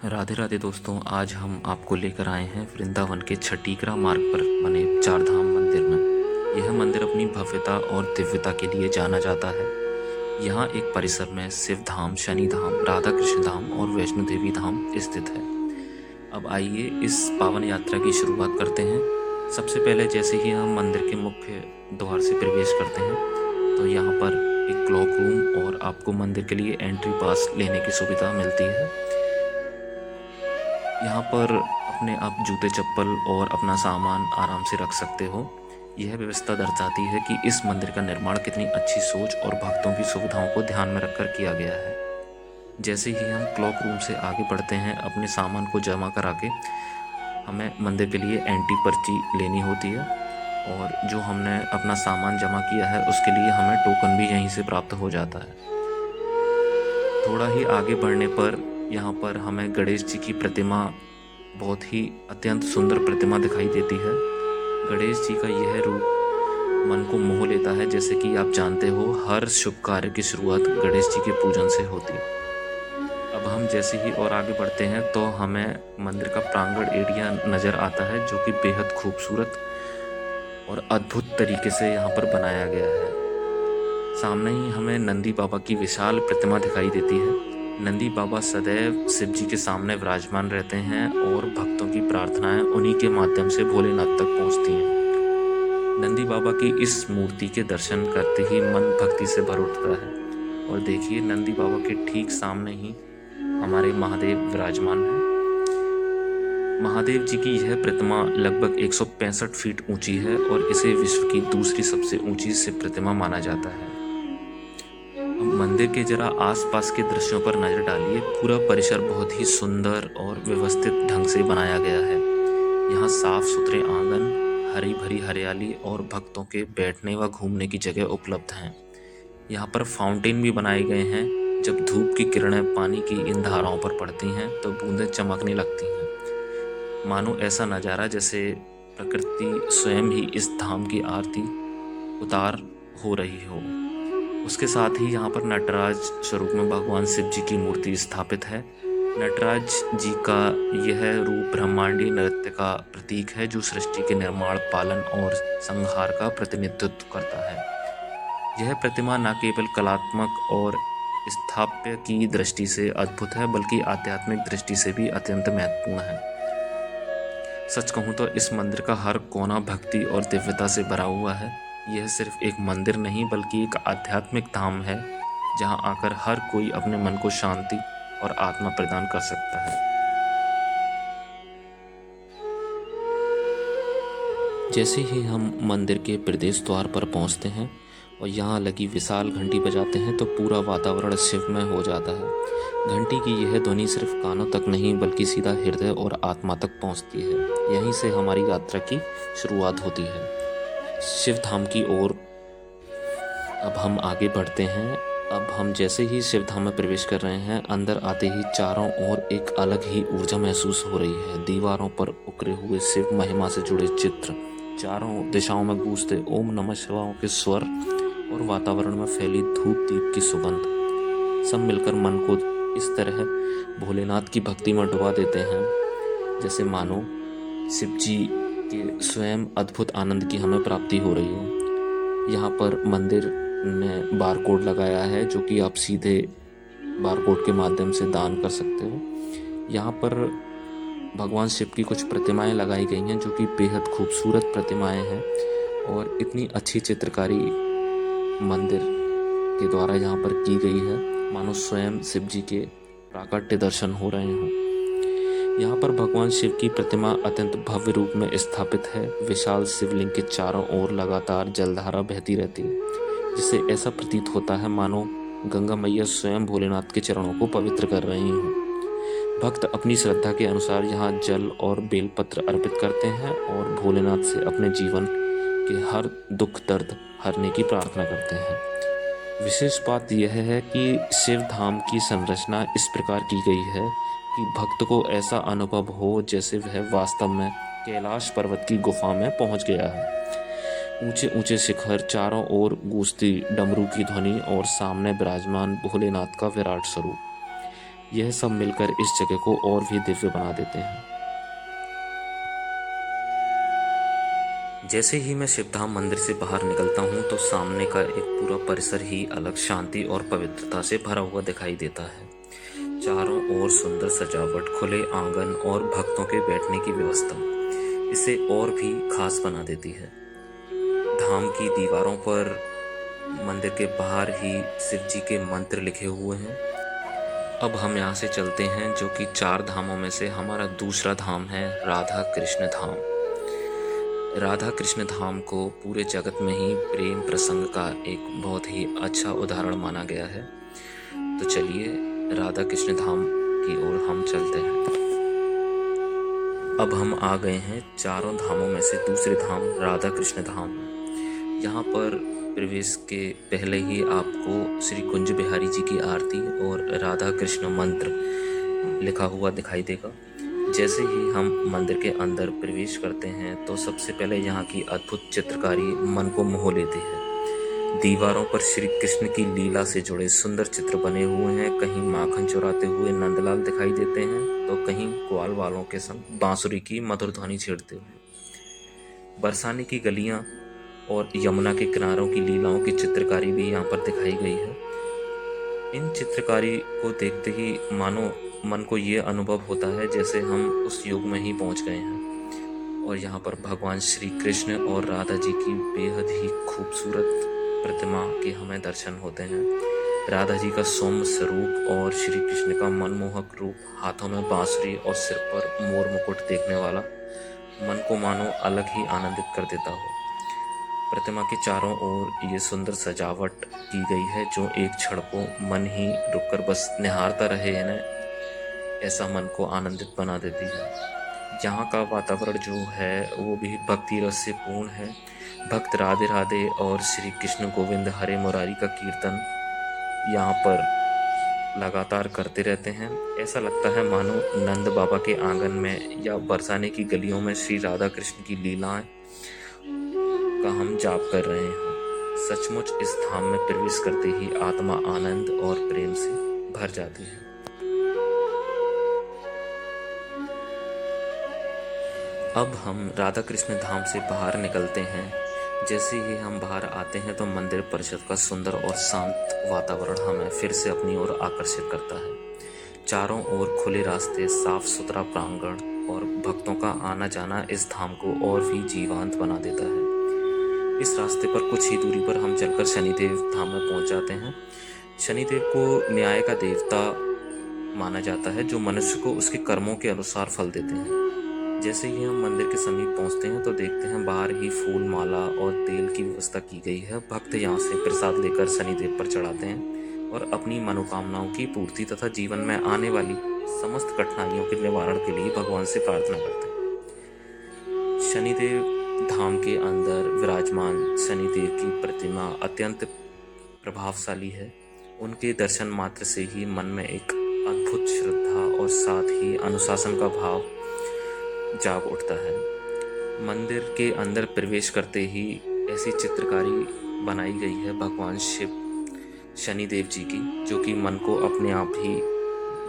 राधे राधे दोस्तों, आज हम आपको लेकर आए हैं वृंदावन के छठीकरा मार्ग पर बने चार धाम मंदिर में। यह मंदिर अपनी भव्यता और दिव्यता के लिए जाना जाता है। यहाँ एक परिसर में शिव धाम, शनि धाम, राधा कृष्ण धाम और वैष्णो देवी धाम स्थित है। अब आइए इस पावन यात्रा की शुरुआत करते हैं। सबसे पहले जैसे ही हम मंदिर के मुख्य द्वार से प्रवेश करते हैं तो यहाँ पर एक क्लॉक रूम और आपको मंदिर के लिए एंट्री पास लेने की सुविधा मिलती है। यहाँ पर अपने आप जूते चप्पल और अपना सामान आराम से रख सकते हो। यह व्यवस्था दर्शाती है कि इस मंदिर का निर्माण कितनी अच्छी सोच और भक्तों की सुविधाओं को ध्यान में रखकर किया गया है। जैसे ही हम क्लॉक रूम से आगे बढ़ते हैं, अपने सामान को जमा करा के हमें मंदिर के लिए एंट्री पर्ची लेनी होती है और जो हमने अपना सामान जमा किया है उसके लिए हमें टोकन भी यहीं से प्राप्त हो जाता है। थोड़ा ही आगे बढ़ने पर यहाँ पर हमें गणेश जी की प्रतिमा, बहुत ही अत्यंत सुंदर प्रतिमा दिखाई देती है। गणेश जी का यह रूप मन को मोह लेता है। जैसे कि आप जानते हो, हर शुभ कार्य की शुरुआत गणेश जी के पूजन से होती है। अब हम जैसे ही और आगे बढ़ते हैं तो हमें मंदिर का प्रांगण एरिया नज़र आता है, जो कि बेहद खूबसूरत और अद्भुत तरीके से यहाँ पर बनाया गया है। सामने ही हमें नंदी बाबा की विशाल प्रतिमा दिखाई देती है। नंदी बाबा सदैव शिव जी के सामने विराजमान रहते हैं और भक्तों की प्रार्थनाएं उन्हीं के माध्यम से भोलेनाथ तक पहुंचती हैं। नंदी बाबा की इस मूर्ति के दर्शन करते ही मन भक्ति से भर उठता है। और देखिए, नंदी बाबा के ठीक सामने ही हमारे महादेव विराजमान हैं। महादेव जी की यह प्रतिमा लगभग 165 फीट ऊंची है और इसे विश्व की दूसरी सबसे ऊंची शिव प्रतिमा माना जाता है। मंदिर के जरा आसपास के दृश्यों पर नजर डालिए। पूरा परिसर बहुत ही सुंदर और व्यवस्थित ढंग से बनाया गया है। यहाँ साफ सुथरे आंगन, हरी भरी हरियाली और भक्तों के बैठने व घूमने की जगह उपलब्ध हैं। यहाँ पर फाउंटेन भी बनाए गए हैं। जब धूप की किरणें पानी की इन धाराओं पर पड़ती हैं तो बूंदें चमकने लगती हैं। मानो ऐसा नज़ारा जैसे प्रकृति स्वयं ही इस धाम की आरती उतार हो रही हो। उसके साथ ही यहाँ पर नटराज स्वरूप में भगवान शिव जी की मूर्ति स्थापित है। नटराज जी का यह रूप ब्रह्मांडीय नृत्य का प्रतीक है, जो सृष्टि के निर्माण, पालन और संहार का प्रतिनिधित्व करता है। यह प्रतिमा न केवल कलात्मक और स्थापत्य की दृष्टि से अद्भुत है, बल्कि आध्यात्मिक दृष्टि से भी अत्यंत महत्वपूर्ण है। सच कहूँ तो इस मंदिर का हर कोना भक्ति और दिव्यता से भरा हुआ है। यह सिर्फ एक मंदिर नहीं, बल्कि एक आध्यात्मिक धाम है, जहां आकर हर कोई अपने मन को शांति और आत्मा प्रदान कर सकता है। जैसे ही हम मंदिर के प्रवेश द्वार पर पहुंचते हैं और यहाँ लगी विशाल घंटी बजाते हैं तो पूरा वातावरण शिवमय हो जाता है। घंटी की यह ध्वनि सिर्फ कानों तक नहीं, बल्कि सीधा हृदय और आत्मा तक पहुंचती है। यहीं से हमारी यात्रा की शुरुआत होती है शिव धाम की ओर। अब हम आगे बढ़ते हैं। अब हम जैसे ही शिव धाम में प्रवेश कर रहे हैं, अंदर आते ही चारों ओर एक अलग ही ऊर्जा महसूस हो रही है। दीवारों पर उकरे हुए शिव महिमा से जुड़े चित्र, चारों दिशाओं में गूंजते ओम नमः शिवाय के स्वर और वातावरण में फैली धूप दीप की सुगंध, सब मिलकर मन को इस तरह भोलेनाथ की भक्ति में डुबा देते हैं, जैसे मानो शिव जी के स्वयं अद्भुत आनंद की हमें प्राप्ति हो रही हो। यहाँ पर मंदिर ने बारकोड लगाया है, जो कि आप सीधे बारकोड के माध्यम से दान कर सकते हो। यहाँ पर भगवान शिव की कुछ प्रतिमाएं लगाई गई हैं, जो कि बेहद खूबसूरत प्रतिमाएं हैं और इतनी अच्छी चित्रकारी मंदिर के द्वारा यहाँ पर की गई है, मानो स्वयं शिव जी के प्राकट्य दर्शन हो रहे हों। यहाँ पर भगवान शिव की प्रतिमा अत्यंत भव्य रूप में स्थापित है। विशाल शिवलिंग के चारों ओर लगातार जलधारा बहती रहती है, जिससे ऐसा प्रतीत होता है मानो गंगा मैया स्वयं भोलेनाथ के चरणों को पवित्र कर रही हों। भक्त अपनी श्रद्धा के अनुसार यहाँ जल और बेलपत्र अर्पित करते हैं और भोलेनाथ से अपने जीवन के हर दुख दर्द हरने की प्रार्थना करते हैं। विशेष बात यह है कि शिव धाम की संरचना इस प्रकार की गई है कि भक्त को ऐसा अनुभव हो जैसे वह वास्तव में कैलाश पर्वत की गुफा में पहुंच गया है। ऊंचे ऊंचे शिखर, चारों ओर गूंजती डमरू की ध्वनि और सामने विराजमान भोलेनाथ का विराट स्वरूप, यह सब मिलकर इस जगह को और भी दिव्य बना देते हैं। जैसे ही मैं शिवधाम मंदिर से बाहर निकलता हूँ तो सामने का एक पूरा परिसर ही अलग शांति और पवित्रता से भरा हुआ दिखाई देता है। चारों ओर सुंदर सजावट, खुले आंगन और भक्तों के बैठने की व्यवस्था इसे और भी खास बना देती है। धाम की दीवारों पर मंदिर के बाहर ही शिव जी के मंत्र लिखे हुए हैं। अब हम यहाँ से चलते हैं, जो कि 4 धामों में से हमारा दूसरा धाम है राधा कृष्ण धाम। राधा कृष्ण धाम को पूरे जगत में ही प्रेम प्रसंग का एक बहुत ही अच्छा उदाहरण माना गया है। तो चलिए राधा कृष्ण धाम की ओर हम चलते हैं। अब हम आ गए हैं चारों धामों में से दूसरे धाम राधा कृष्ण धाम। यहाँ पर प्रवेश के पहले ही आपको श्री कुंज बिहारी जी की आरती और राधा कृष्ण मंत्र लिखा हुआ दिखाई देगा। जैसे ही हम मंदिर के अंदर प्रवेश करते हैं तो सबसे पहले यहाँ की अद्भुत चित्रकारी मन को मोह लेती है। दीवारों पर श्री कृष्ण की लीला से जुड़े सुंदर चित्र बने हुए हैं। कहीं माखन चुराते हुए नंदलाल दिखाई देते हैं तो कहीं ग्वाल वालों के संग बांसुरी की मधुर ध्वनि छेड़ते हुए। बरसाने की गलियां और यमुना के किनारों की लीलाओं की चित्रकारी भी यहाँ पर दिखाई गई है। इन चित्रकारी को देखते ही मानो मन को ये अनुभव होता है जैसे हम उस युग में ही पहुँच गए हैं। और यहाँ पर भगवान श्री कृष्ण और राधा जी की बेहद ही खूबसूरत प्रतिमा के हमें दर्शन होते हैं। राधा जी का सौम्य स्वरूप और श्री कृष्ण का मनमोहक रूप, हाथों में बांसुरी और सिर पर मोर मुकुट देखने वाला मन को मानो अलग ही आनंदित कर देता हो। प्रतिमा के चारों ओर ये सुंदर सजावट की गई है जो एक क्षण को मन ही रुककर बस निहारता रहे है ना, ऐसा मन को आनंदित बना देती है। यहाँ का वातावरण जो है वो भी भक्ति रस से पूर्ण है। भक्त राधे राधे और श्री कृष्ण गोविंद हरे मुरारी का कीर्तन यहाँ पर लगातार करते रहते हैं। ऐसा लगता है मानो नंद बाबा के आंगन में या बरसाने की गलियों में श्री राधा कृष्ण की लीलाएं का हम जाप कर रहे हैं। सचमुच इस धाम में प्रवेश करते ही आत्मा आनंद और प्रेम से भर जाती है। अब हम राधा कृष्ण धाम से बाहर निकलते हैं। जैसे ही हम बाहर आते हैं तो मंदिर परिसर का सुंदर और शांत वातावरण हमें फिर से अपनी ओर आकर्षित करता है। चारों ओर खुले रास्ते, साफ सुथरा प्रांगण और भक्तों का आना जाना इस धाम को और भी जीवंत बना देता है। इस रास्ते पर कुछ ही दूरी पर हम चलकर शनिदेव धाम में पहुंच जाते हैं। शनिदेव को न्याय का देवता माना जाता है जो मनुष्य को उसके कर्मों के अनुसार फल देते हैं। जैसे ही हम मंदिर के समीप पहुंचते हैं तो देखते हैं बाहर ही फूल माला और तेल की व्यवस्था की गई है। भक्त यहाँ से प्रसाद लेकर शनिदेव पर चढ़ाते हैं और अपनी मनोकामनाओं की पूर्ति तथा जीवन में आने वाली समस्त कठिनाइयों के निवारण के लिए भगवान से प्रार्थना करते हैं। शनिदेव धाम के अंदर विराजमान शनिदेव की प्रतिमा अत्यंत प्रभावशाली है। उनके दर्शन मात्र से ही मन में एक अद्भुत श्रद्धा और साथ ही अनुशासन का भाव जाग उठता है। मंदिर के अंदर प्रवेश करते ही ऐसी चित्रकारी बनाई गई है भगवान शिव शनिदेव जी की, जो कि मन को अपने आप ही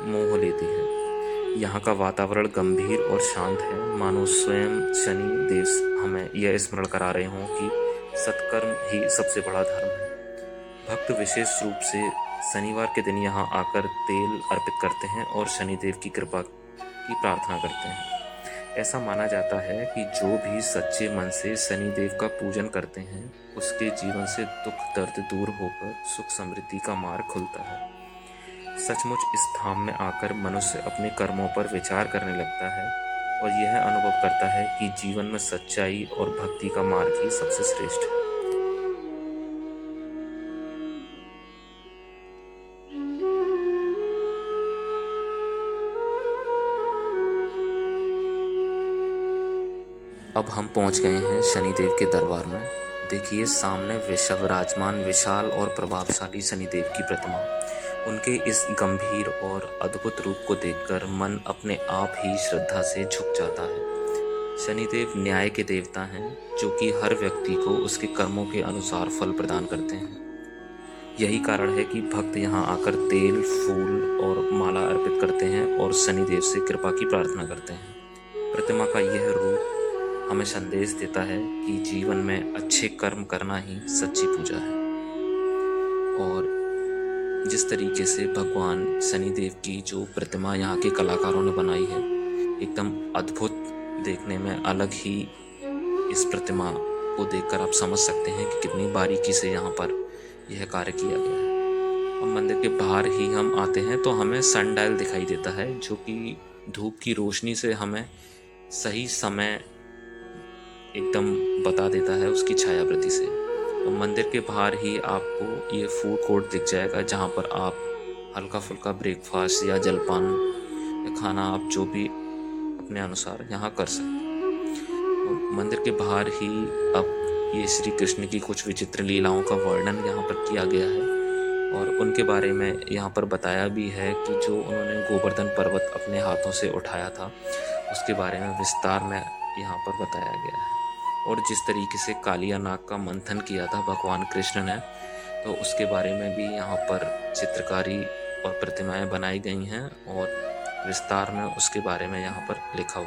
मोह लेती है। यहाँ का वातावरण गंभीर और शांत है, मानो स्वयं शनि देव हमें यह स्मरण करा रहे हों कि सत्कर्म ही सबसे बड़ा धर्म है। भक्त विशेष रूप से शनिवार के दिन यहाँ आकर तेल अर्पित करते हैं और शनिदेव की कृपा की प्रार्थना करते हैं। ऐसा माना जाता है कि जो भी सच्चे मन से शनिदेव का पूजन करते हैं उसके जीवन से दुख दर्द दूर होकर सुख समृद्धि का मार्ग खुलता है। सचमुच इस धाम में आकर मनुष्य अपने कर्मों पर विचार करने लगता है और यह अनुभव करता है कि जीवन में सच्चाई और भक्ति का मार्ग ही सबसे श्रेष्ठ है। अब हम पहुंच गए हैं शनिदेव के दरबार में। देखिए सामने विराजमान विशाल और प्रभावशाली शनिदेव की प्रतिमा। उनके इस गंभीर और अद्भुत रूप को देखकर मन अपने आप ही श्रद्धा से झुक जाता है। शनिदेव न्याय के देवता हैं जो कि हर व्यक्ति को उसके कर्मों के अनुसार फल प्रदान करते हैं। यही कारण है कि भक्त यहाँ आकर तेल, फूल और माला अर्पित करते हैं और शनिदेव से कृपा की प्रार्थना करते हैं। प्रतिमा का यह रूप हमें संदेश देता है कि जीवन में अच्छे कर्म करना ही सच्ची पूजा है। और जिस तरीके से भगवान शनिदेव की जो प्रतिमा यहाँ के कलाकारों ने बनाई है, एकदम अद्भुत, देखने में अलग ही। इस प्रतिमा को देखकर आप समझ सकते हैं कि कितनी बारीकी से यहाँ पर यह कार्य किया गया है। अब मंदिर के बाहर ही हम आते हैं तो हमें सनडायल दिखाई देता है, जो कि धूप की रोशनी से हमें सही समय एकदम बता देता है उसकी छायावृत्ति से। तो मंदिर के बाहर ही आपको ये फूड कोर्ट दिख जाएगा, जहाँ पर आप हल्का फुल्का ब्रेकफास्ट या जलपान या खाना आप जो भी अपने अनुसार यहाँ कर सकते हैं। तो मंदिर के बाहर ही अब ये श्री कृष्ण की कुछ विचित्र लीलाओं का वर्णन यहाँ पर किया गया है और उनके बारे में यहाँ पर बताया भी है कि जो उन्होंने गोवर्धन पर्वत अपने हाथों से उठाया था, उसके बारे में विस्तार में यहाँ पर बताया गया है। और जिस तरीके से कालिया नाग का मंथन किया था भगवान कृष्ण ने, तो उसके बारे में भी यहाँ पर चित्रकारी और प्रतिमाएं बनाई गई हैं और विस्तार में उसके बारे में यहाँ पर लिखा हुआ